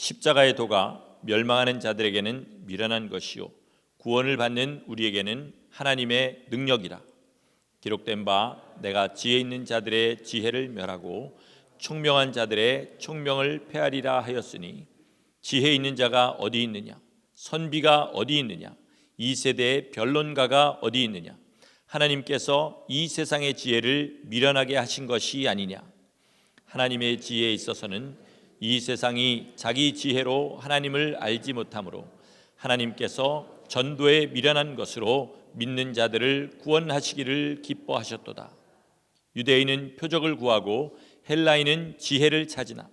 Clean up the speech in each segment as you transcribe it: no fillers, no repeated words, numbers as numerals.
십자가의 도가 멸망하는 자들에게는 미련한 것이요 구원을 받는 우리에게는 하나님의 능력이라. 기록된 바 내가 지혜 있는 자들의 지혜를 멸하고 총명한 자들의 총명을 폐하리라 하였으니 지혜 있는 자가 어디 있느냐, 선비가 어디 있느냐, 이 세대의 변론가가 어디 있느냐. 하나님께서 이 세상의 지혜를 미련하게 하신 것이 아니냐. 하나님의 지혜에 있어서는 이 세상이 자기 지혜로 하나님을 알지 못하므로 하나님께서 전도에 미련한 것으로 믿는 자들을 구원하시기를 기뻐하셨도다. 유대인은 표적을 구하고 헬라인은 지혜를 찾으나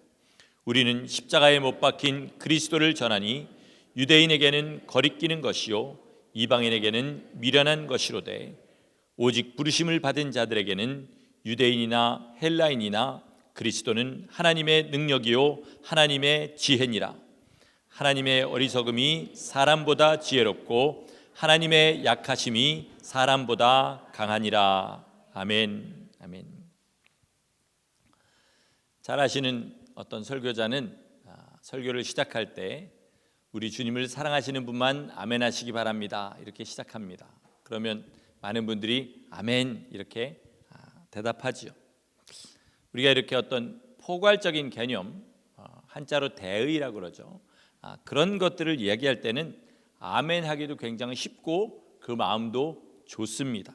우리는 십자가에 못 박힌 그리스도를 전하니 유대인에게는 거리끼는 것이요 이방인에게는 미련한 것이로되 오직 부르심을 받은 자들에게는 유대인이나 헬라인이나 그리스도는 하나님의 능력이요 하나님의 지혜니라. 하나님의 어리석음이 사람보다 지혜롭고 하나님의 약하심이 사람보다 강하니라. 아멘. 아멘. 잘 아시는 어떤 설교자는 설교를 시작할 때 우리 주님을 사랑하시는 분만 아멘 하시기 바랍니다 이렇게 시작합니다. 그러면 많은 분들이 아멘 이렇게 대답하지요. 우리가 이렇게 어떤 포괄적인 개념, 한자로 대의라고 그러죠. 그런 것들을 이야기할 때는 아멘 하기도 굉장히 쉽고 그 마음도 좋습니다.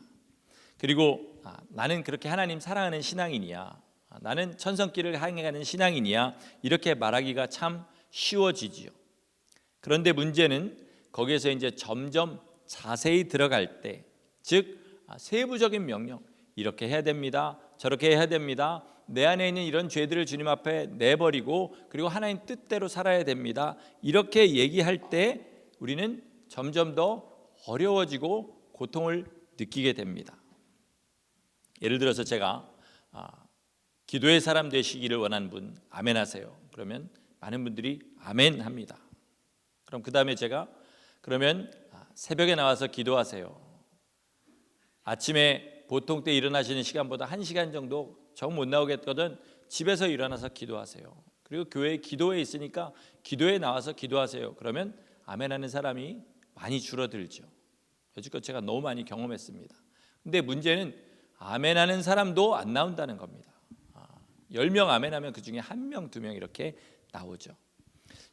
그리고 나는 그렇게 하나님 사랑하는 신앙인이야, 나는 천성길을 향해가는 신앙인이야 이렇게 말하기가 참 쉬워지지요. 그런데 문제는 거기에서 이제 점점 자세히 들어갈 때, 즉 세부적인 명령, 이렇게 해야 됩니다, 저렇게 해야 됩니다, 내 안에 있는 이런 죄들을 주님 앞에 내버리고 그리고 하나님 뜻대로 살아야 됩니다, 이렇게 얘기할 때 우리는 점점 더 어려워지고 고통을 느끼게 됩니다. 예를 들어서 제가 기도의 사람 되시기를 원하는 분 아멘 하세요. 그러면 많은 분들이 아멘 합니다. 그럼 그 다음에 제가 그러면 새벽에 나와서 기도하세요. 아침에 보통 때 일어나시는 시간보다 1시간 정도 정 못 나오겠거든 집에서 일어나서 기도하세요. 그리고 교회 기도회 있으니까 기도에 나와서 기도하세요. 그러면 아멘하는 사람이 많이 줄어들죠. 여지껏 제가 너무 많이 경험했습니다. 근데 문제는 아멘하는 사람도 안 나온다는 겁니다. 10명 아멘하면 그 중에 1명, 2명 이렇게 나오죠.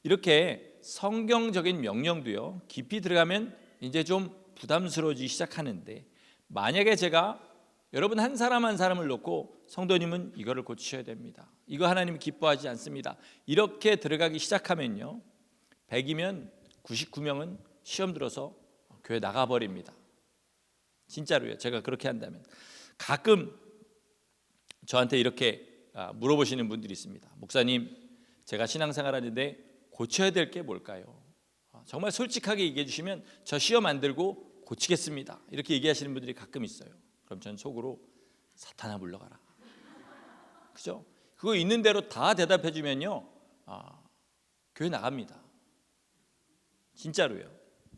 이렇게 성경적인 명령도요, 깊이 들어가면 이제 좀 부담스러워지기 시작하는데, 만약에 제가 여러분 한 사람 한 사람을 놓고 성도님은 이거를 고치셔야 됩니다, 이거 하나님이 기뻐하지 않습니다, 이렇게 들어가기 시작하면요, 100이면 99명은 시험 들어서 교회 나가버립니다. 진짜로요. 제가 그렇게 한다면. 가끔 저한테 이렇게 물어보시는 분들이 있습니다. 목사님, 제가 신앙생활 하는데 고쳐야 될 게 뭘까요? 정말 솔직하게 얘기해 주시면 저 시험 안 들고 고치겠습니다, 이렇게 얘기하시는 분들이 가끔 있어요. 그럼 전 속으로 사탄아 물러가라, 그죠? 그거 있는 대로 다 대답해 주면요, 교회 나갑니다. 진짜로요.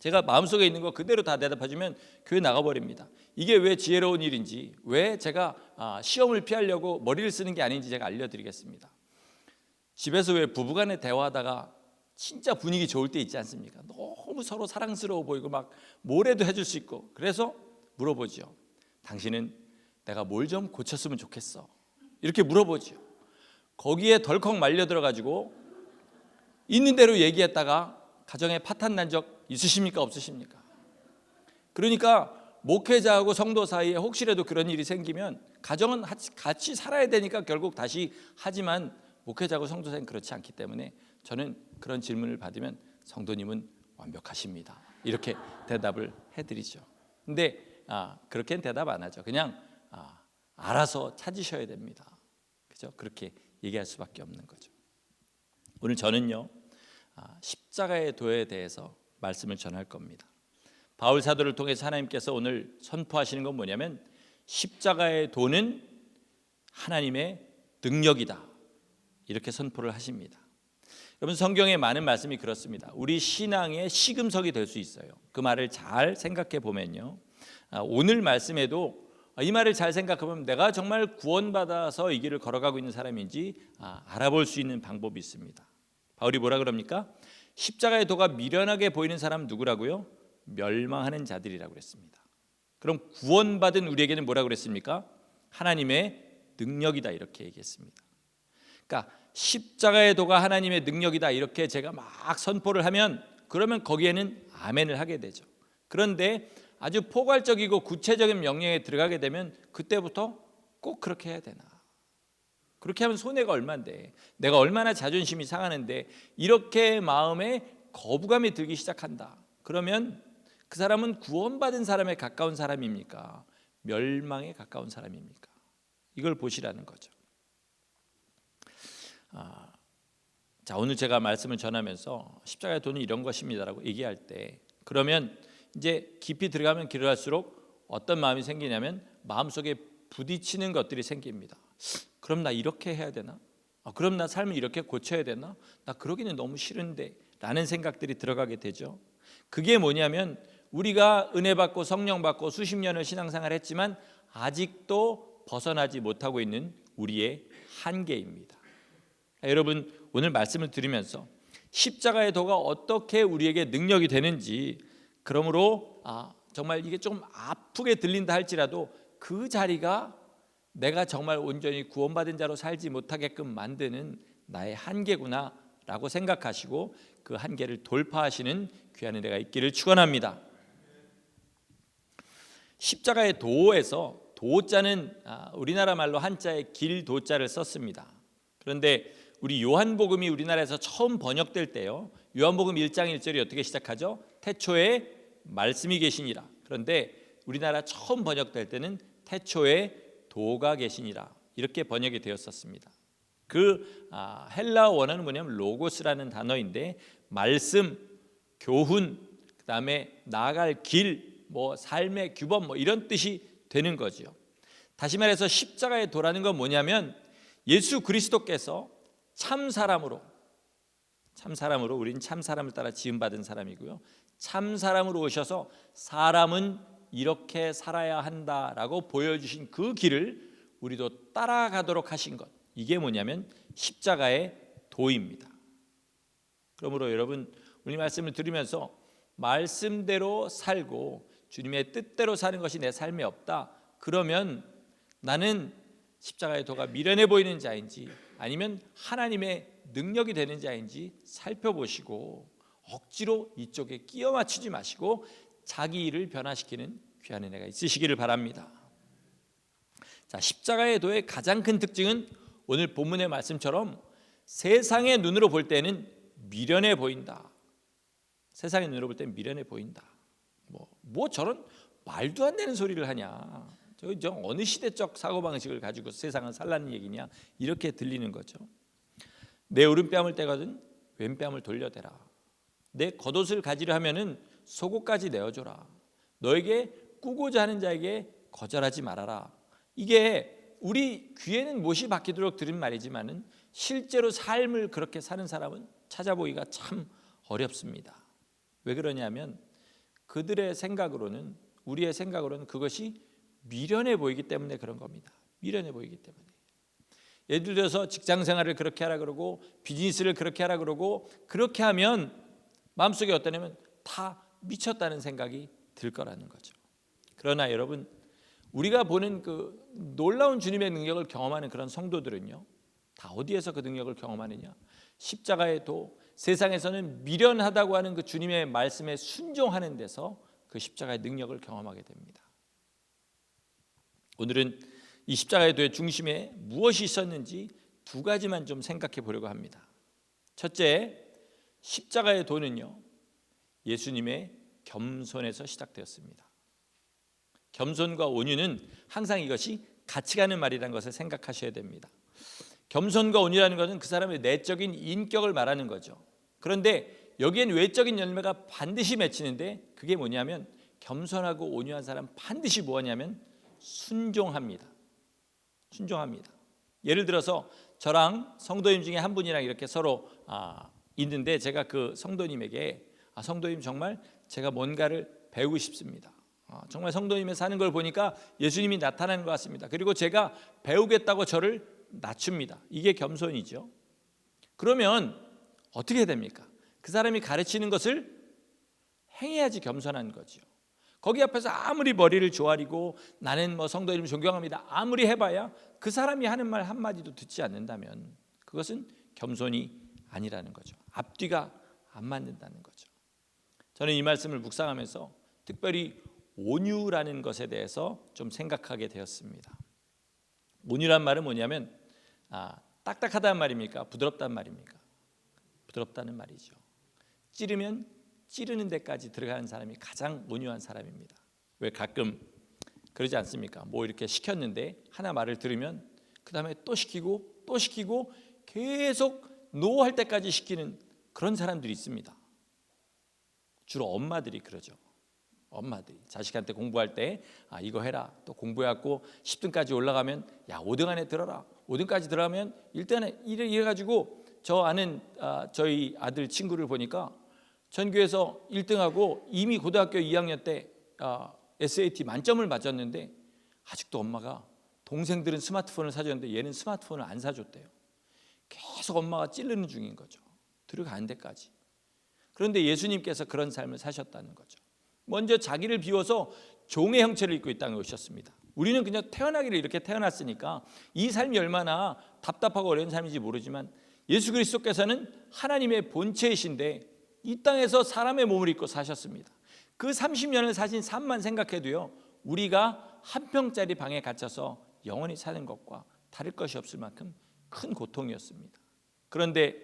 제가 마음속에 있는 거 그대로 다 대답해 주면 교회 나가버립니다. 이게 왜 지혜로운 일인지, 왜 제가 시험을 피하려고 머리를 쓰는 게 아닌지 제가 알려드리겠습니다. 집에서 왜 부부간에 대화하다가 진짜 분위기 좋을 때 있지 않습니까? 너무 서로 사랑스러워 보이고 막 뭐래도 해줄 수 있고, 그래서 물어보죠. 당신은 내가 뭘 좀 고쳤으면 좋겠어, 이렇게 물어보죠. 거기에 덜컥 말려 들어가지고 있는 대로 얘기했다가 가정에 파탄 난 적 있으십니까, 없으십니까? 그러니까 목회자하고 성도 사이에 혹시라도 그런 일이 생기면 가정은 같이 살아야 되니까 결국 다시 하지만 목회자하고 성도 사이는 그렇지 않기 때문에 저는 그런 질문을 받으면 성도님은 완벽하십니다, 이렇게 대답을 해드리죠. 근데 그렇게는 대답 안 하죠. 그냥 알아서 찾으셔야 됩니다, 그죠? 그렇게 얘기할 수밖에 없는 거죠. 오늘 저는요, 십자가의 도에 대해서 말씀을 전할 겁니다. 바울 사도를 통해서 하나님께서 오늘 선포하시는 건 뭐냐면 십자가의 도는 하나님의 능력이다, 이렇게 선포를 하십니다. 여러분, 성경에 많은 말씀이 그렇습니다. 우리 신앙의 시금석이 될 수 있어요. 그 말을 잘 생각해 보면요, 오늘 말씀에도 이 말을 잘 생각해 보면 내가 정말 구원받아서 이 길을 걸어가고 있는 사람인지 알아볼 수 있는 방법이 있습니다. 바울이 뭐라 그럽니까? 십자가의 도가 미련하게 보이는 사람은 누구라고요? 멸망하는 자들이라고 그랬습니다. 그럼 구원받은 우리에게는 뭐라고 그랬습니까? 하나님의 능력이다 이렇게 얘기했습니다. 그러니까 십자가의 도가 하나님의 능력이다 이렇게 제가 막 선포를 하면 그러면 거기에는 아멘을 하게 되죠. 그런데 아주 포괄적이고 구체적인 명령에 들어가게 되면 그때부터 꼭 그렇게 해야 되나? 그렇게 하면 손해가 얼만데, 내가 얼마나 자존심이 상하는데 이렇게 마음에 거부감이 들기 시작한다. 그러면 그 사람은 구원받은 사람에 가까운 사람입니까? 멸망에 가까운 사람입니까? 이걸 보시라는 거죠. 자, 오늘 제가 말씀을 전하면서 십자가의 도는 이런 것입니다라고 얘기할 때 그러면 이제 깊이 들어가면 들어갈수록 어떤 마음이 생기냐면 마음속에 부딪히는 것들이 생깁니다. 그럼 나 이렇게 해야 되나? 그럼 나 삶을 이렇게 고쳐야 되나? 나 그러기는 너무 싫은데 라는 생각들이 들어가게 되죠. 그게 뭐냐면 우리가 은혜 받고 성령 받고 수십 년을 신앙생활 했지만 아직도 벗어나지 못하고 있는 우리의 한계입니다. 여러분 오늘 말씀을 들으면서 십자가의 도가 어떻게 우리에게 능력이 되는지 그러므로 정말 이게 좀 아프게 들린다 할지라도 그 자리가 내가 정말 온전히 구원받은 자로 살지 못하게끔 만드는 나의 한계구나 라고 생각하시고 그 한계를 돌파하시는 귀한 은혜가 있기를 축원합니다. 십자가의 도에서 도자는 우리나라 말로 한자에 길도자를 썼습니다. 그런데 우리 요한복음이 우리나라에서 처음 번역될 때요, 요한복음 1장 1절이 어떻게 시작하죠? 태초에 말씀이 계시니라. 그런데 우리나라 처음 번역될 때는 태초에 도가 계시니라 이렇게 번역이 되었었습니다. 그 헬라어 원어는 뭐냐면 로고스라는 단어인데 말씀, 교훈, 그다음에 나아갈 길, 삶의 규범 이런 뜻이 되는 거죠. 다시 말해서 십자가의 도라는 건 뭐냐면 예수 그리스도께서 참 사람으로 우린 참 사람을 따라 지음받은 사람이고요. 참 사람으로 오셔서 사람은 이렇게 살아야 한다라고 보여주신 그 길을 우리도 따라가도록 하신 것, 이게 뭐냐면 십자가의 도입니다. 그러므로 여러분 우리 말씀을 들으면서 말씀대로 살고 주님의 뜻대로 사는 것이 내 삶에 없다. 그러면 나는 십자가의 도가 미련해 보이는 자인지 아니면 하나님의 능력이 되는 자인지 살펴보시고 억지로 이쪽에 끼워 맞추지 마시고 자기 일을 변화시키는 귀한 은혜가 있으시기를 바랍니다. 자, 십자가의 도의 가장 큰 특징은 오늘 본문의 말씀처럼 세상의 눈으로 볼 때는 미련해 보인다. 세상의 눈으로 볼 때는 미련해 보인다. 뭐 저런 말도 안 되는 소리를 하냐. 저 어느 시대적 사고방식을 가지고 세상을 살라는 얘기냐. 이렇게 들리는 거죠. 내 오른뺨을 떼거든 왼뺨을 돌려대라. 내 겉옷을 가지려 하면은 속옷까지 내어줘라. 너에게 꾸고자 하는 자에게 거절하지 말아라. 이게 우리 귀에는 못이 박히도록 들은 말이지만은 실제로 삶을 그렇게 사는 사람은 찾아보기가 참 어렵습니다. 왜 그러냐면 그들의 생각으로는, 우리의 생각으로는 그것이 미련해 보이기 때문에 그런 겁니다. 미련해 보이기 때문에. 예를 들어서 직장 생활을 그렇게 하라 그러고 비즈니스를 그렇게 하라 그러고 그렇게 하면 마음속에 어떠냐면 다 미쳤다는 생각이 들 거라는 거죠. 그러나 여러분 우리가 보는 그 놀라운 주님의 능력을 경험하는 그런 성도들은요, 다 어디에서 그 능력을 경험하느냐? 십자가의 도, 세상에서는 미련하다고 하는 그 주님의 말씀에 순종하는 데서 그 십자가의 능력을 경험하게 됩니다. 오늘은 이 십자가의 도의 중심에 무엇이 있었는지 두 가지만 좀 생각해 보려고 합니다. 첫째, 십자가의 도는요, 예수님의 겸손에서 시작되었습니다. 겸손과 온유는 항상 이것이 같이 가는 말이라는 것을 생각하셔야 됩니다. 겸손과 온유라는 것은 그 사람의 내적인 인격을 말하는 거죠. 그런데 여기엔 외적인 열매가 반드시 맺히는데 그게 뭐냐면 겸손하고 온유한 사람 반드시 뭐하냐면 순종합니다. 순종합니다. 예를 들어서 저랑 성도님 중에 한 분이랑 이렇게 서로 있는데 제가 그 성도님에게 성도님 정말 제가 뭔가를 배우고 싶습니다. 정말 성도님의 사는 걸 보니까 예수님이 나타나는 것 같습니다. 그리고 제가 배우겠다고 저를 낮춥니다. 이게 겸손이죠. 그러면 어떻게 해야 됩니까? 그 사람이 가르치는 것을 행해야지 겸손한 거죠. 거기 앞에서 아무리 머리를 조아리고 나는 뭐 성도 이름 존경합니다 아무리 해봐야 그 사람이 하는 말 한마디도 듣지 않는다면 그것은 겸손이 아니라는 거죠. 앞뒤가 안 맞는다는 거죠. 저는 이 말씀을 묵상하면서 특별히 온유라는 것에 대해서 좀 생각하게 되었습니다. 온유란 말은 뭐냐면 딱딱하다는 말입니까? 부드럽다는 말입니까? 부드럽다는 말이죠. 찌르면 찌르는 데까지 들어가는 사람이 가장 온유한 사람입니다. 왜 가끔 그러지 않습니까? 뭐 이렇게 시켰는데 하나 말을 들으면 그 다음에 또 시키고 또 시키고 계속 노할 때까지 시키는 그런 사람들이 있습니다. 주로 엄마들이 그러죠. 엄마들이 자식한테 공부할 때 이거 해라 또 공부해갖고 10등까지 올라가면 야 5등 안에 들어라 5등까지 들어가면 1등 안에 이래가지고 저 아는 저희 아들 친구를 보니까 전교에서 1등하고 이미 고등학교 2학년 때 SAT 만점을 맞았는데 아직도 엄마가 동생들은 스마트폰을 사줬는데 얘는 스마트폰을 안 사줬대요. 계속 엄마가 찌르는 중인 거죠. 들어가는 데까지. 그런데 예수님께서 그런 삶을 사셨다는 거죠. 먼저 자기를 비워서 종의 형체를 입고 이 땅에 오셨습니다. 우리는 그냥 태어나기를 이렇게 태어났으니까 이 삶이 얼마나 답답하고 어려운 삶인지 모르지만 예수 그리스도께서는 하나님의 본체이신데 이 땅에서 사람의 몸을 입고 사셨습니다. 그 30년을 사신 삶만 생각해도요 우리가 한 평짜리 방에 갇혀서 영원히 사는 것과 다를 것이 없을 만큼 큰 고통이었습니다. 그런데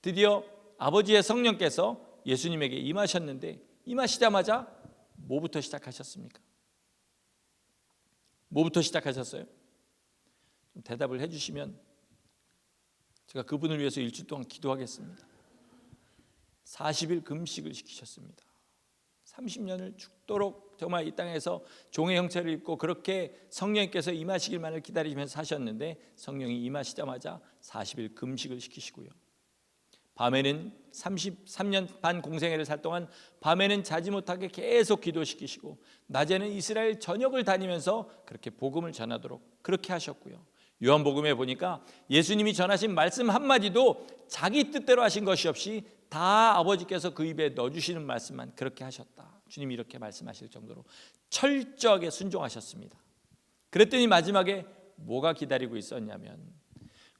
드디어 아버지의 성령께서 예수님에게 임하셨는데 임하시자마자 뭐부터 시작하셨습니까? 뭐부터 시작하셨어요? 좀 대답을 해주시면 제가 그분을 위해서 일주일 동안 기도하겠습니다. 40일 금식을 시키셨습니다. 30년을 죽도록 정말 이 땅에서 종의 형체를 입고 그렇게 성령께서 임하시길만을 기다리면서 사셨는데 성령이 임하시자마자 40일 금식을 시키시고요. 밤에는 33년 반 공생애를 살 동안 밤에는 자지 못하게 계속 기도시키시고 낮에는 이스라엘 전역을 다니면서 그렇게 복음을 전하도록 그렇게 하셨고요. 요한복음에 보니까 예수님이 전하신 말씀 한마디도 자기 뜻대로 하신 것이 없이 다 아버지께서 그 입에 넣어주시는 말씀만 그렇게 하셨다. 주님이 이렇게 말씀하실 정도로 철저하게 순종하셨습니다. 그랬더니 마지막에 뭐가 기다리고 있었냐면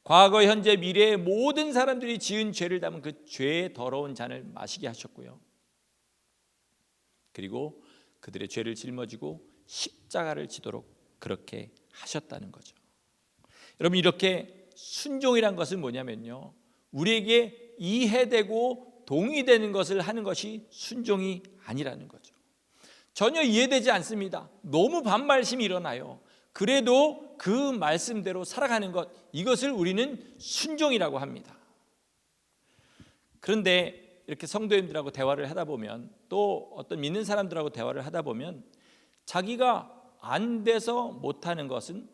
과거, 현재, 미래의 모든 사람들이 지은 죄를 담은 그 죄의 더러운 잔을 마시게 하셨고요. 그리고 그들의 죄를 짊어지고 십자가를 지도록 그렇게 하셨다는 거죠. 여러분 이렇게 순종이란 것은 뭐냐면요. 우리에게 이해되고 동의되는 것을 하는 것이 순종이 아니라는 거죠. 전혀 이해되지 않습니다. 너무 반발심이 일어나요. 그래도 그 말씀대로 살아가는 것 이것을 우리는 순종이라고 합니다. 그런데 이렇게 성도님들하고 대화를 하다 보면 또 어떤 믿는 사람들하고 대화를 하다 보면 자기가 안 돼서 못하는 것은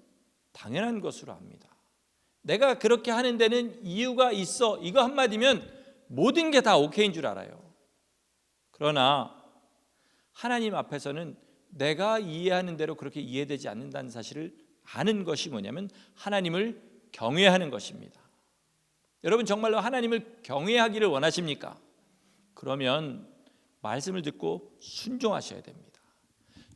당연한 것으로 압니다. 내가 그렇게 하는 데는 이유가 있어 이거 한마디면 모든 게 다 오케이인 줄 알아요. 그러나 하나님 앞에서는 내가 이해하는 대로 그렇게 이해되지 않는다는 사실을 아는 것이 뭐냐면 하나님을 경외하는 것입니다. 여러분 정말로 하나님을 경외하기를 원하십니까? 그러면 말씀을 듣고 순종하셔야 됩니다.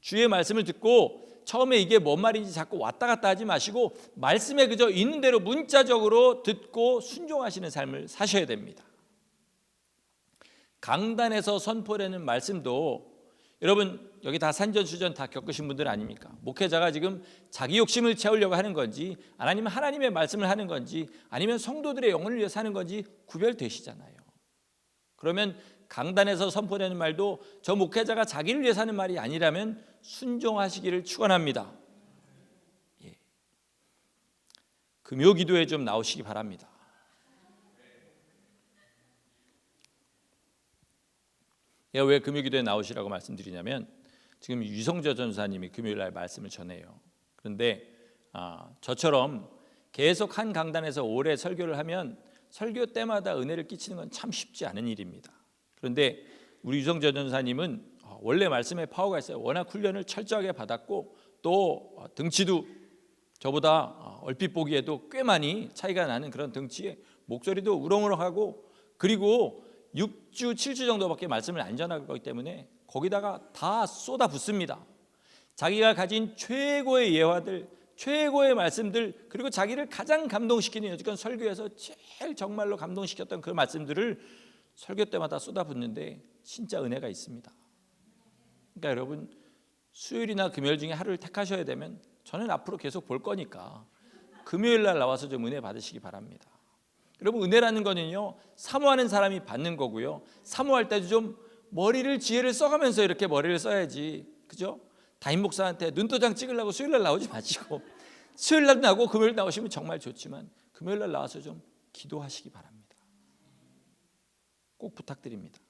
주의 말씀을 듣고 처음에 이게 뭔 말인지 자꾸 왔다 갔다 하지 마시고 말씀에 그저 있는 대로 문자적으로 듣고 순종하시는 삶을 사셔야 됩니다. 강단에서 선포되는 말씀도 여러분 여기 다 산전수전 다 겪으신 분들 아닙니까? 목회자가 지금 자기 욕심을 채우려고 하는 건지 아니면 하나님의 말씀을 하는 건지 아니면 성도들의 영혼을 위해서 하는 건지 구별되시잖아요. 그러면 강단에서 선포되는 말도 저 목회자가 자기를 위해서 하는 말이 아니라면 순종하시기를 축원합니다. 예. 금요 기도에 좀 나오시기 바랍니다. 제가 왜 금요 기도에 나오시라고 말씀드리냐면 지금 유성재 전사님이 금요일 날 말씀을 전해요. 그런데 저처럼 계속 한 강단에서 오래 설교를 하면 설교 때마다 은혜를 끼치는 건 참 쉽지 않은 일입니다. 그런데 우리 유성재 전사님은 원래 말씀에 파워가 있어요. 워낙 훈련을 철저하게 받았고 또 등치도 저보다 얼핏 보기에도 꽤 많이 차이가 나는 그런 등치에 목소리도 우렁우렁하고 그리고 6주 7주 정도밖에 말씀을 안 전할 거기 때문에 거기다가 다 쏟아 붓습니다. 자기가 가진 최고의 예화들, 최고의 말씀들, 그리고 자기를 가장 감동시키는 여지껏 설교에서 제일 정말로 감동시켰던 그 말씀들을 설교 때마다 쏟아붓는데 진짜 은혜가 있습니다. 그러니까 여러분, 수요일이나 금요일 중에 하루를 택하셔야 되면 저는 앞으로 계속 볼 거니까 금요일 날 나와서 좀 은혜 받으시기 바랍니다. 여러분, 은혜라는 거는요, 사모하는 사람이 받는 거고요, 사모할 때도 좀 머리를 지혜를 써가면서 이렇게 머리를 써야지, 그죠? 담임 목사한테 눈도장 찍으려고 수요일 날 나오지 마시고, 수요일 날 나오고 금요일 나오시면 정말 좋지만 금요일 날 나와서 좀 기도하시기 바랍니다. 꼭 부탁드립니다.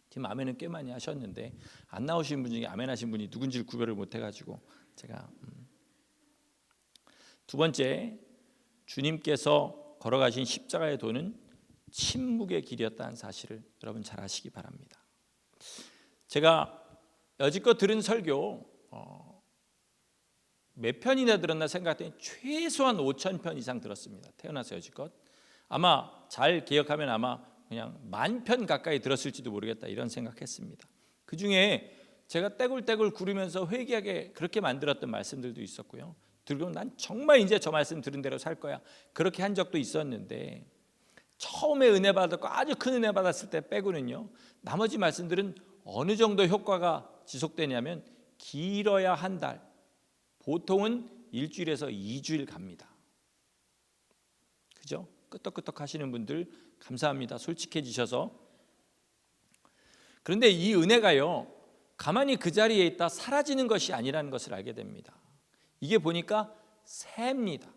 지금 아멘은 꽤 많이 하셨는데 안 나오신 분 중에 아멘 하신 분이 누군지를 구별을 못 해가지고 제가 두 번째, 주님께서 걸어가신 십자가의 도는 침묵의 길이었다는 사실을 여러분 잘 아시기 바랍니다. 제가 여지껏 들은 설교 몇 편이나 들었나 생각했더니 최소한 5,000편 이상 들었습니다. 태어나서 여지껏. 아마 잘 기억하면 아마 그냥 10,000편 가까이 들었을지도 모르겠다, 이런 생각했습니다. 그 중에 제가 떼굴떼굴 구르면서 회개하게 그렇게 만들었던 말씀들도 있었고요, 들고 난 정말 이제 저 말씀 들은 대로 살 거야, 그렇게 한 적도 있었는데, 처음에 은혜 받았고 아주 큰 은혜 받았을 때 빼고는요, 나머지 말씀들은 어느 정도 효과가 지속되냐면 길어야 한 달, 보통은 일주일에서 2주일 갑니다. 그죠? 끄떡끄떡 하시는 분들 감사합니다. 솔직해지셔서. 그런데 이 은혜가요, 가만히 그 자리에 있다 사라지는 것이 아니라는 것을 알게 됩니다. 이게 보니까 새입니다.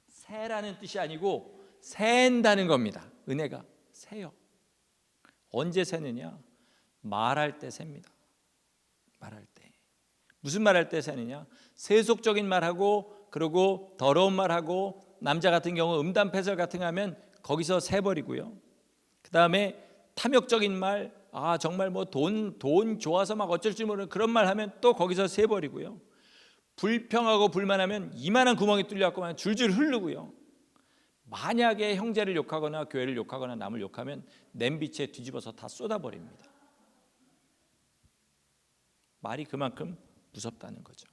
새라는 뜻이 아니고 샌다는 겁니다. 은혜가 새요. 언제 새느냐? 말할 때 셉니다. 말할 때. 무슨 말할 때 새느냐? 세속적인 말하고, 그리고 더러운 말하고, 남자 같은 경우 음담패설 같은 거 하면 거기서 새버리고요, 그 다음에 탐욕적인 말, 정말 뭐 돈 좋아서 막 어쩔 줄 모르는 그런 말 하면 또 거기서 새버리고요, 불평하고 불만하면 이만한 구멍이 뚫려갖고 줄줄 흐르고요, 만약에 형제를 욕하거나 교회를 욕하거나 남을 욕하면 냄비채 뒤집어서 다 쏟아버립니다. 말이 그만큼 무섭다는 거죠.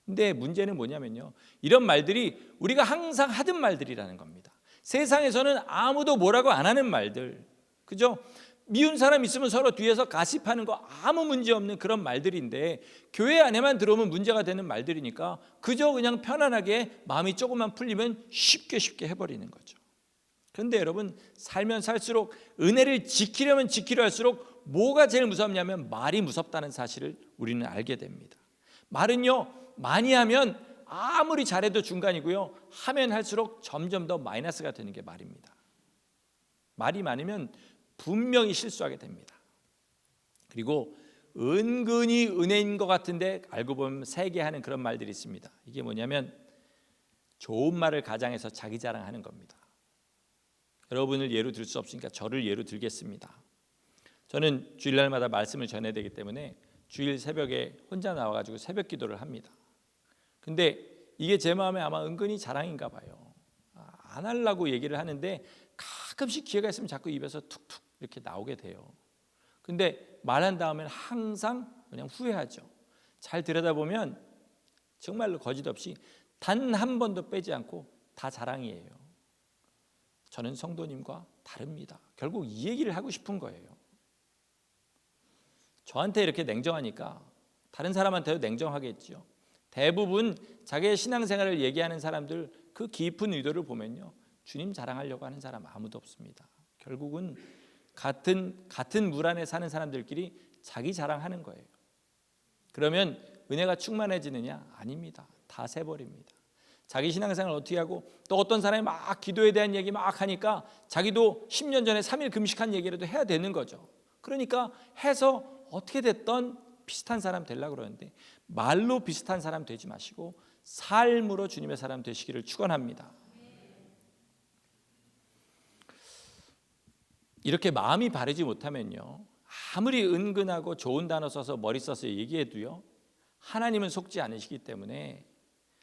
근데 문제는 뭐냐면요, 이런 말들이 우리가 항상 하던 말들이라는 겁니다. 세상에서는 아무도 뭐라고 안 하는 말들, 그죠? 미운 사람 있으면 서로 뒤에서 가십하는 거 아무 문제 없는 그런 말들인데, 교회 안에만 들어오면 문제가 되는 말들이니까 그저 그냥 편안하게 마음이 조금만 풀리면 쉽게 해버리는 거죠. 그런데 여러분, 살면 살수록 은혜를 지키려면 지키려 할수록 뭐가 제일 무섭냐면 말이 무섭다는 사실을 우리는 알게 됩니다. 말은요, 많이 하면 아무리 잘해도 중간이고요, 하면 할수록 점점 더 마이너스가 되는 게 말입니다. 말이 많으면 분명히 실수하게 됩니다. 그리고 은근히 은혜인 것 같은데 알고 보면 세게하는 그런 말들이 있습니다. 이게 뭐냐면 좋은 말을 가장해서 자기 자랑하는 겁니다. 여러분을 예로 들 수 없으니까 저를 예로 들겠습니다. 저는 주일날마다 말씀을 전해야 되기 때문에 주일 새벽에 혼자 나와가지고 새벽 기도를 합니다. 근데 이게 제 마음에 아마 은근히 자랑인가 봐요. 안 하려고 얘기를 하는데 가끔씩 기회가 있으면 자꾸 입에서 툭툭 이렇게 나오게 돼요. 근데 말한 다음에는 항상 그냥 후회하죠. 잘 들여다보면 정말로 거짓 없이 단 한 번도 빼지 않고 다 자랑이에요. 저는 성도님과 다릅니다. 결국 이 얘기를 하고 싶은 거예요. 저한테 이렇게 냉정하니까 다른 사람한테도 냉정하겠죠. 대부분 자기의 신앙생활을 얘기하는 사람들 그 깊은 의도를 보면요, 주님 자랑하려고 하는 사람 아무도 없습니다. 결국은 같은 물 안에 사는 사람들끼리 자기 자랑하는 거예요. 그러면 은혜가 충만해지느냐? 아닙니다. 다 새버립니다. 자기 신앙생활을 어떻게 하고, 또 어떤 사람이 막 기도에 대한 얘기 막 하니까 자기도 10년 전에 3일 금식한 얘기라도 해야 되는 거죠. 그러니까 해서 어떻게 됐던 비슷한 사람 되려고 그러는데, 말로 비슷한 사람 되지 마시고 삶으로 주님의 사람 되시기를 축원합니다. 이렇게 마음이 바르지 못하면요, 아무리 은근하고 좋은 단어 써서 머리 써서 얘기해도요, 하나님은 속지 않으시기 때문에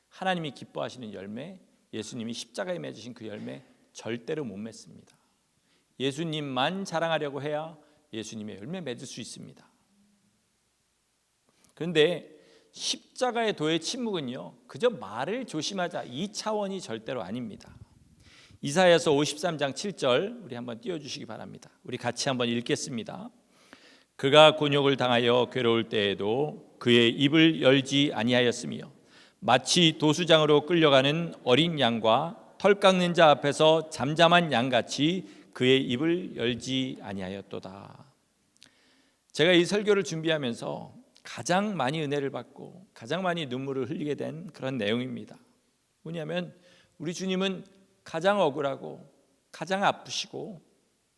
하나님이 기뻐하시는 열매, 예수님이 십자가에 맺으신 그 열매 절대로 못 맺습니다. 예수님만 자랑하려고 해야 예수님의 열매 맺을 수 있습니다. 그런데 십자가의 도의 침묵은요, 그저 말을 조심하자 이 차원이 절대로 아닙니다. 이사야서 53장 7절 우리 한번 띄워주시기 바랍니다. 우리 같이 한번 읽겠습니다. 그가 곤욕을 당하여 괴로울 때에도 그의 입을 열지 아니하였으며 마치 도수장으로 끌려가는 어린 양과 털 깎는 자 앞에서 잠잠한 양같이 그의 입을 열지 아니하였도다. 제가 이 설교를 준비하면서 가장 많이 은혜를 받고 가장 많이 눈물을 흘리게 된 그런 내용입니다. 뭐냐면 우리 주님은 가장 억울하고 가장 아프시고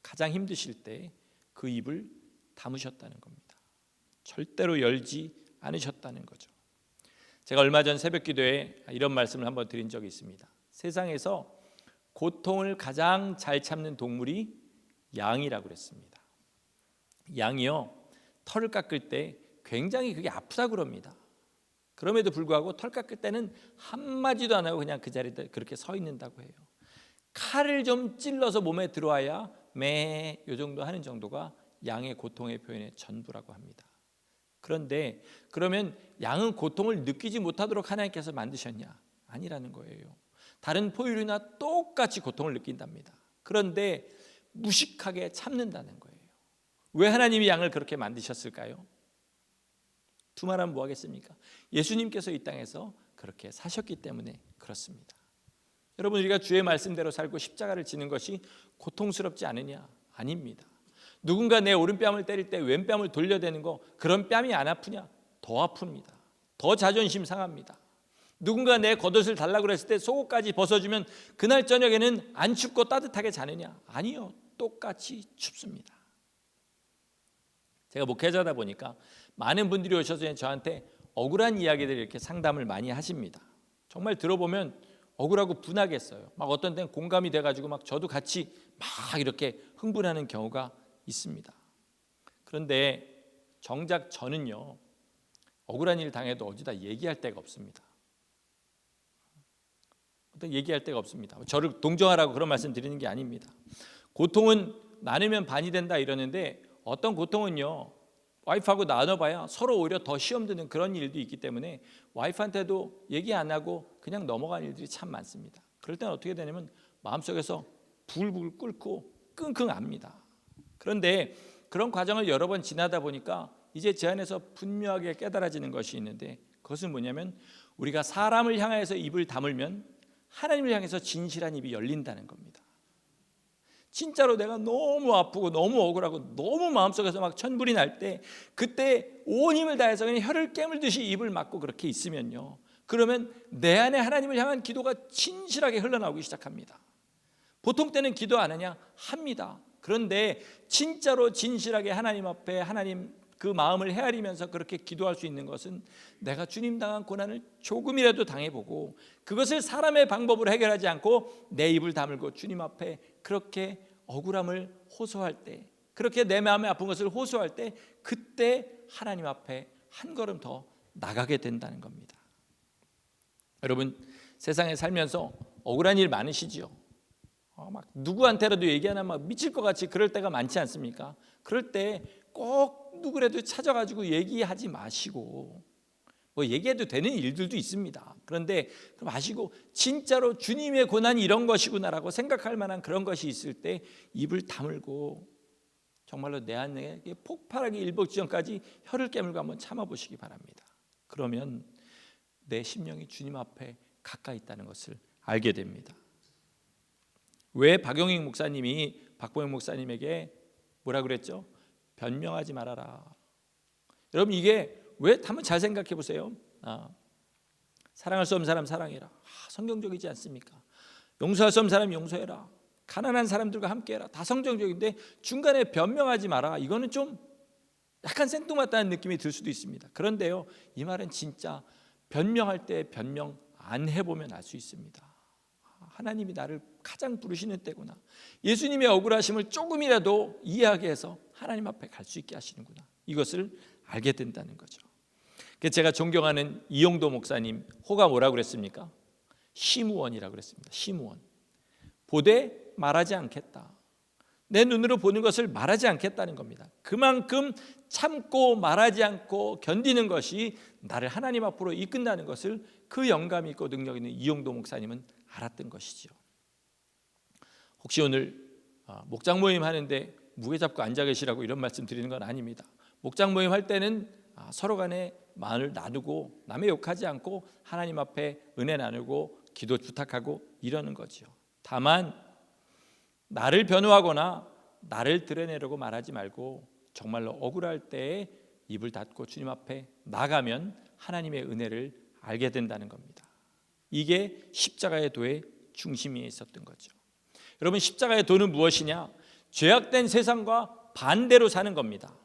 가장 힘드실 때 그 입을 다무셨다는 겁니다. 절대로 열지 않으셨다는 거죠. 제가 얼마 전 새벽 기도에 이런 말씀을 한번 드린 적이 있습니다. 세상에서 고통을 가장 잘 참는 동물이 양이라고 그랬습니다. 양이요, 털을 깎을 때 굉장히 그게 아프다고 그럽니다. 그럼에도 불구하고 털 깎을 때는 한마디도 안 하고 그냥 그 자리에 그렇게 서 있는다고 해요. 칼을 좀 찔러서 몸에 들어와야 매 요 정도 하는 정도가 양의 고통의 표현의 전부라고 합니다. 그런데 그러면 양은 고통을 느끼지 못하도록 하나님께서 만드셨냐? 아니라는 거예요. 다른 포유류나 똑같이 고통을 느낀답니다. 그런데 무식하게 참는다는 거예요. 왜 하나님이 양을 그렇게 만드셨을까요? 두말하면 뭐 하겠습니까? 예수님께서 이 땅에서 그렇게 사셨기 때문에 그렇습니다. 여러분, 우리가 주의 말씀대로 살고 십자가를 지는 것이 고통스럽지 않으냐? 아닙니다. 누군가 내 오른뺨을 때릴 때 왼뺨을 돌려대는 거, 그런 뺨이 안 아프냐? 더 아픕니다. 더 자존심 상합니다. 누군가 내 겉옷을 달라고 그랬을 때 속옷까지 벗어주면 그날 저녁에는 안 춥고 따뜻하게 자느냐? 아니요, 똑같이 춥습니다. 제가 목회자다 보니까 많은 분들이 오셔서 저한테 억울한 이야기들을 이렇게 상담을 많이 하십니다. 정말 들어보면 억울하고 분하겠어요. 막 어떤 때는 공감이 돼가지고 막 저도 같이 막 이렇게 흥분하는 경우가 있습니다. 그런데 정작 저는요, 억울한 일 당해도 어디다 얘기할 데가 없습니다. 어떤 얘기할 데가 없습니다. 저를 동정하라고 그런 말씀 드리는 게 아닙니다. 고통은 나누면 반이 된다 이러는데 어떤 고통은요, 와이프하고 나눠봐야 서로 오히려 더 시험 드는 그런 일도 있기 때문에 와이프한테도 얘기 안 하고 그냥 넘어가는 일들이 참 많습니다. 그럴 때는 어떻게 되냐면 마음속에서 불불 끓고 끙끙 압니다. 그런데 그런 과정을 여러 번 지나다 보니까 이제 제 안에서 분명하게 깨달아지는 것이 있는데, 그것은 뭐냐면 우리가 사람을 향해서 입을 다물면 하나님을 향해서 진실한 입이 열린다는 겁니다. 진짜로 내가 너무 아프고 너무 억울하고 너무 마음속에서 막 천불이 날 때, 그때 온 힘을 다해서 그냥 혀를 깨물듯이 입을 막고 그렇게 있으면요, 그러면 내 안에 하나님을 향한 기도가 진실하게 흘러나오기 시작합니다. 보통 때는 기도 안 하냐? 합니다. 그런데 진짜로 진실하게 하나님 앞에 하나님 그 마음을 헤아리면서 그렇게 기도할 수 있는 것은 내가 주님 당한 고난을 조금이라도 당해보고 그것을 사람의 방법으로 해결하지 않고 내 입을 다물고 주님 앞에 그렇게 억울함을 호소할 때, 그렇게 내 마음에 아픈 것을 호소할 때, 그때 하나님 앞에 한 걸음 더 나가게 된다는 겁니다. 여러분, 세상에 살면서 억울한 일 많으시지요? 막 누구한테라도 얘기하나 막 미칠 것 같이 그럴 때가 많지 않습니까? 그럴 때 꼭 누구라도 찾아가지고 얘기하지 마시고, 뭐 얘기해도 되는 일들도 있습니다. 그런데 마시고 진짜로 주님의 고난이 이런 것이구나라고 생각할 만한 그런 것이 있을 때 입을 다물고 정말로 내 안에 폭발하기 일복지전까지 혀를 깨물고 한번 참아보시기 바랍니다. 그러면 내 심령이 주님 앞에 가까이 있다는 것을 알게 됩니다. 왜 박용익 목사님이 박보영 목사님에게 뭐라 그랬죠? 변명하지 말아라. 여러분, 이게 왜 한번 잘 생각해 보세요. 사랑할 수 없는 사람 사랑해라. 성경적이지 않습니까? 용서할 수 없는 사람 용서해라. 가난한 사람들과 함께해라. 다 성경적인데 중간에 변명하지 마라. 이거는 좀 약간 생뚱맞다는 느낌이 들 수도 있습니다. 그런데요, 이 말은 진짜 변명할 때 변명 안 해보면 알 수 있습니다. 하나님이 나를 가장 부르시는 때구나. 예수님의 억울하심을 조금이라도 이해하게 해서 하나님 앞에 갈 수 있게 하시는구나. 이것을 알게 된다는 거죠. 제가 존경하는 이용도 목사님 호가 뭐라고 그랬습니까? 심우원이라고 그랬습니다. 심우원. 보되 말하지 않겠다. 내 눈으로 보는 것을 말하지 않겠다는 겁니다. 그만큼 참고 말하지 않고 견디는 것이 나를 하나님 앞으로 이끈다는 것을 그 영감 있고 능력 있는 이용도 목사님은 알았던 것이죠. 혹시 오늘 목장 모임 하는데 무게 잡고 앉아 계시라고 이런 말씀 드리는 건 아닙니다. 목장 모임 할 때는 서로 간에 마음을 나누고 남의 욕하지 않고 하나님 앞에 은혜 나누고 기도 부탁하고 이러는 거죠. 다만 나를 변호하거나 나를 드러내려고 말하지 말고 정말로 억울할 때에 입을 닫고 주님 앞에 나가면 하나님의 은혜를 알게 된다는 겁니다. 이게 십자가의 도의 중심에 있었던 거죠. 여러분, 십자가의 도는 무엇이냐? 죄악된 세상과 반대로 사는 겁니다.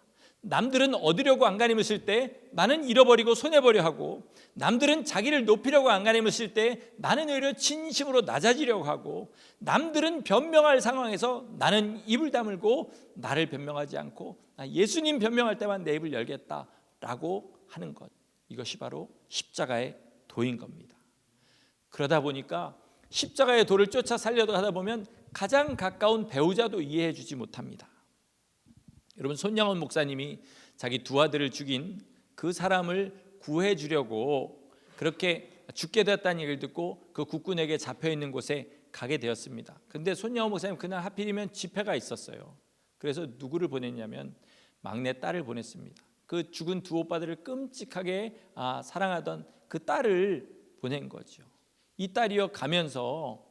남들은 얻으려고 안간힘을 쓸 때 나는 잃어버리고 손해버려 하고, 남들은 자기를 높이려고 안간힘을 쓸 때 나는 오히려 진심으로 낮아지려고 하고, 남들은 변명할 상황에서 나는 입을 다물고 나를 변명하지 않고 예수님 변명할 때만 내 입을 열겠다라고 하는 것, 이것이 바로 십자가의 도인 겁니다. 그러다 보니까 십자가의 도를 쫓아 살려고 하다 보면 가장 가까운 배우자도 이해해 주지 못합니다. 여러분, 손양원 목사님이 자기 두 아들을 죽인 그 사람을 구해 주려고 그렇게 죽게 되었다는 얘기를 듣고 그 국군에게 잡혀 있는 곳에 가게 되었습니다. 근데 손양원 목사님 그날 하필이면 집회가 있었어요. 그래서 누구를 보냈냐면 막내 딸을 보냈습니다. 그 죽은 두 오빠들을 끔찍하게 사랑하던 그 딸을 보낸 거죠. 이 딸이요 가면서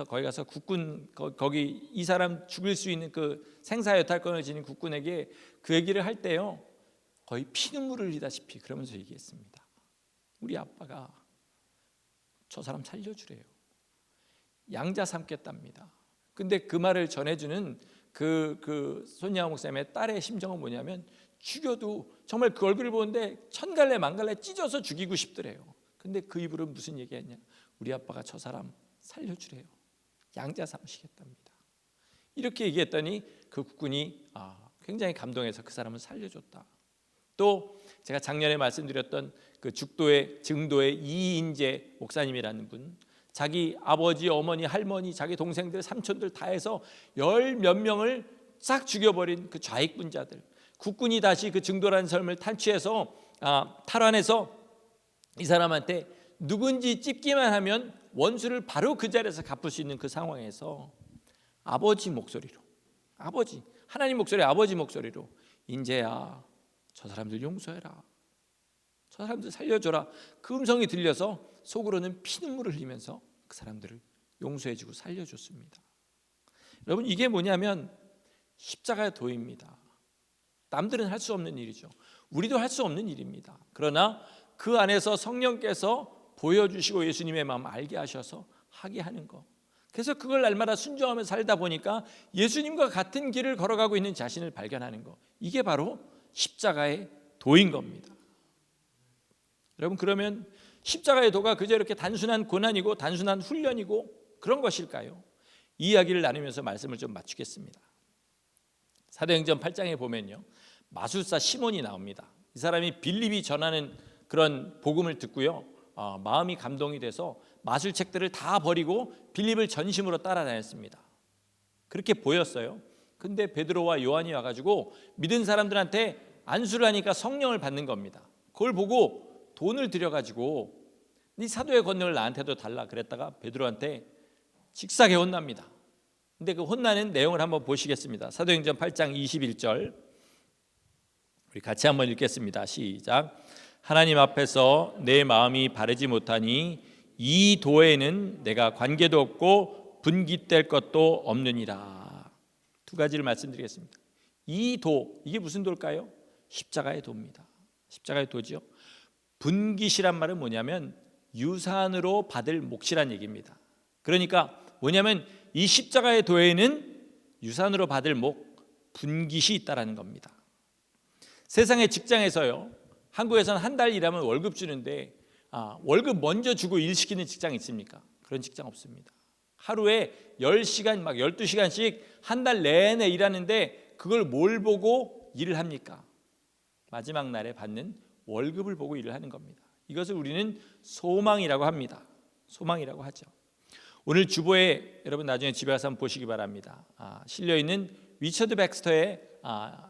거기 가서 국군, 거기 이 사람 죽일 수 있는 그 생사여탈권을 지닌 국군에게 그 얘기를 할 때요 거의 피눈물을 흘리다시피 그러면서 얘기했습니다. 우리 아빠가 저 사람 살려주래요. 양자 삼겠답니다. 근데 그 말을 전해주는 그 손양원 목사님의 딸의 심정은 뭐냐면 죽여도 정말 그 얼굴을 보는데 천갈래 만갈래 찢어서 죽이고 싶더래요. 근데 그 입으로 무슨 얘기했냐? 우리 아빠가 저 사람 살려주래요. 양자 삼으시겠답니다. 이렇게 얘기했더니 그 국군이 굉장히 감동해서 그 사람을 살려줬다. 또 제가 작년에 말씀드렸던 그 증도의 이인재 목사님이라는 분, 자기 아버지, 어머니, 할머니, 자기 동생들, 삼촌들 다 해서 10몇 명을 싹 죽여버린 그 좌익분자들, 국군이 다시 그 증도라는 섬을 탈취해서 탈환해서 이 사람한테 누군지 찝기만 하면 원수를 바로 그 자리에서 갚을 수 있는 그 상황에서 아버지 목소리로, 하나님 목소리, 아버지 목소리로 인재야 저 사람들 용서해라, 저 사람들 살려줘라, 그 음성이 들려서 속으로는 피눈물을 흘리면서 그 사람들을 용서해주고 살려줬습니다. 여러분, 이게 뭐냐면 십자가의 도입니다. 남들은 할 수 없는 일이죠. 우리도 할 수 없는 일입니다. 그러나 그 안에서 성령께서 보여주시고 예수님의 마음 알게 하셔서 하게 하는 것, 그래서 그걸 날마다 순종하며 살다 보니까 예수님과 같은 길을 걸어가고 있는 자신을 발견하는 것, 이게 바로 십자가의 도인 겁니다. 여러분, 그러면 십자가의 도가 그저 이렇게 단순한 고난이고 단순한 훈련이고 그런 것일까요? 이 이야기를 나누면서 말씀을 좀 맞추겠습니다. 사도행전 8장에 보면요 마술사 시몬이 나옵니다. 이 사람이 빌립이 전하는 그런 복음을 듣고요 마음이 감동이 돼서 마술책들을 다 버리고 빌립을 전심으로 따라다녔습니다. 그렇게 보였어요. 근데 베드로와 요한이 와가지고 믿은 사람들한테 안수를 하니까 성령을 받는 겁니다. 그걸 보고 돈을 들여가지고 네 사도의 권능을 나한테도 달라 그랬다가 베드로한테 직사게 혼납니다. 근데 그 혼나는 내용을 한번 보시겠습니다. 사도행전 8장 21절 우리 같이 한번 읽겠습니다. 시작. 하나님 앞에서 내 마음이 바르지 못하니 이 도에는 내가 관계도 없고 분깃될 것도 없느니라. 두 가지를 말씀드리겠습니다. 이 도, 이게 무슨 도일까요? 십자가의 도입니다. 십자가의 도지요. 분깃이란 말은 뭐냐면 유산으로 받을 몫이란 얘기입니다. 그러니까 뭐냐면 이 십자가의 도에는 유산으로 받을 몫, 분깃이 있다라는 겁니다. 세상의 직장에서요, 한국에서는 한 달 일하면 월급 주는데 월급 먼저 주고 일 시키는 직장 있습니까? 그런 직장 없습니다. 하루에 10시간 막 12시간씩 한 달 내내 일하는데 그걸 뭘 보고 일을 합니까? 마지막 날에 받는 월급을 보고 일을 하는 겁니다. 이것을 우리는 소망이라고 합니다. 소망이라고 하죠. 오늘 주보에 여러분 나중에 집에 가서 한번 보시기 바랍니다. 실려 있는 리처드 백스터의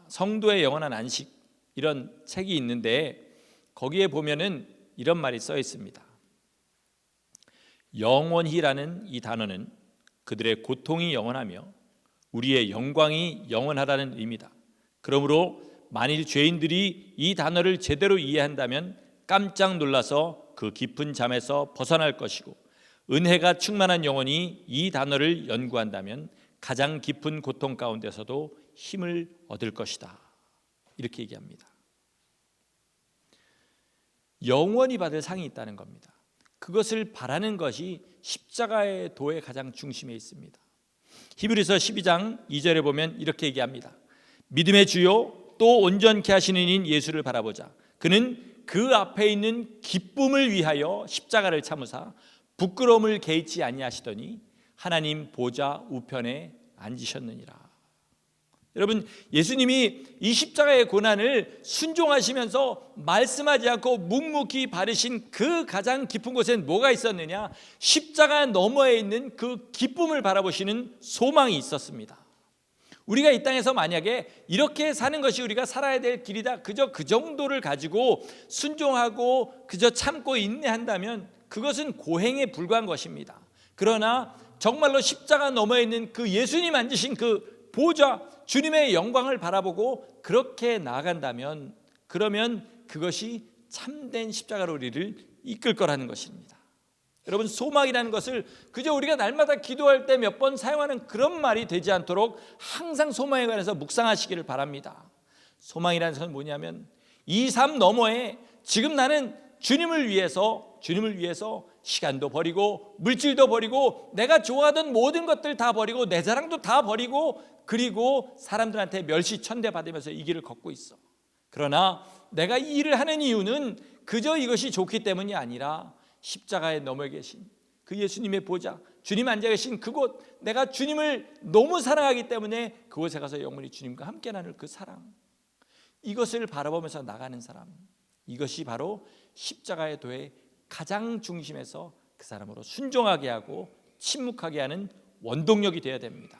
성도의 영원한 안식 이런 책이 있는데 거기에 보면은 이런 말이 써 있습니다. 영원히라는 이 단어는 그들의 고통이 영원하며 우리의 영광이 영원하다는 의미다. 그러므로 만일 죄인들이 이 단어를 제대로 이해한다면 깜짝 놀라서 그 깊은 잠에서 벗어날 것이고, 은혜가 충만한 영혼이 이 단어를 연구한다면 가장 깊은 고통 가운데서도 힘을 얻을 것이다. 이렇게 얘기합니다. 영원히 받을 상이 있다는 겁니다. 그것을 바라는 것이 십자가의 도의 가장 중심에 있습니다. 히브리서 12장 2절에 보면 이렇게 얘기합니다. 믿음의 주요 또 온전케 하시는 이인 예수를 바라보자. 그는 그 앞에 있는 기쁨을 위하여 십자가를 참으사 부끄러움을 개의치 아니하시더니 하나님 보좌 우편에 앉으셨느니라. 여러분, 예수님이 이 십자가의 고난을 순종하시면서 말씀하지 않고 묵묵히 바르신 그 가장 깊은 곳엔 뭐가 있었느냐? 십자가 너머에 있는 그 기쁨을 바라보시는 소망이 있었습니다. 우리가 이 땅에서 만약에 이렇게 사는 것이 우리가 살아야 될 길이다, 그저 그 정도를 가지고 순종하고 그저 참고 인내한다면 그것은 고행에 불과한 것입니다. 그러나 정말로 십자가 너머에 있는 그 예수님 앉으신 그 보좌, 주님의 영광을 바라보고 그렇게 나아간다면, 그러면 그것이 참된 십자가로 우리를 이끌 거라는 것입니다. 여러분, 소망이라는 것을 그저 우리가 날마다 기도할 때 몇 번 사용하는 그런 말이 되지 않도록 항상 소망에 관해서 묵상하시기를 바랍니다. 소망이라는 것은 뭐냐면 이 삶 너머에 지금 나는 주님을 위해서 시간도 버리고 물질도 버리고 내가 좋아하던 모든 것들 다 버리고 내 자랑도 다 버리고 그리고 사람들한테 멸시천대 받으면서 이 길을 걷고 있어. 그러나 내가 이 일을 하는 이유는 그저 이것이 좋기 때문이 아니라 십자가에 넘어 계신 그 예수님의 보좌, 주님 앉아 계신 그곳, 내가 주님을 너무 사랑하기 때문에 그곳에 가서 영원히 주님과 함께 나눌 그 사랑, 이것을 바라보면서 나가는 사람, 이것이 바로 십자가의 도의 가장 중심에서 그 사람으로 순종하게 하고 침묵하게 하는 원동력이 되어야 됩니다.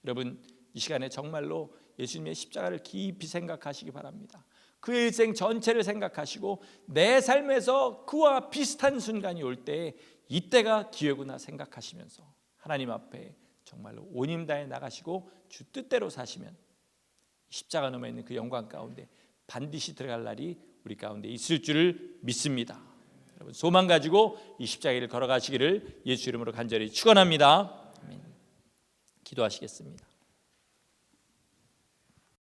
여러분, 이 시간에 정말로 예수님의 십자가를 깊이 생각하시기 바랍니다. 그의 일생 전체를 생각하시고 내 삶에서 그와 비슷한 순간이 올 때 이때가 기회구나 생각하시면서 하나님 앞에 정말로 온 힘 다해 나가시고 주 뜻대로 사시면 십자가 너머에 있는 그 영광 가운데 반드시 들어갈 날이 우리 가운데 있을 줄을 믿습니다. 여러분, 소망 가지고 이 십자가를 걸어가시기를 예수 이름으로 간절히 축원합니다. 아멘. 기도하시겠습니다.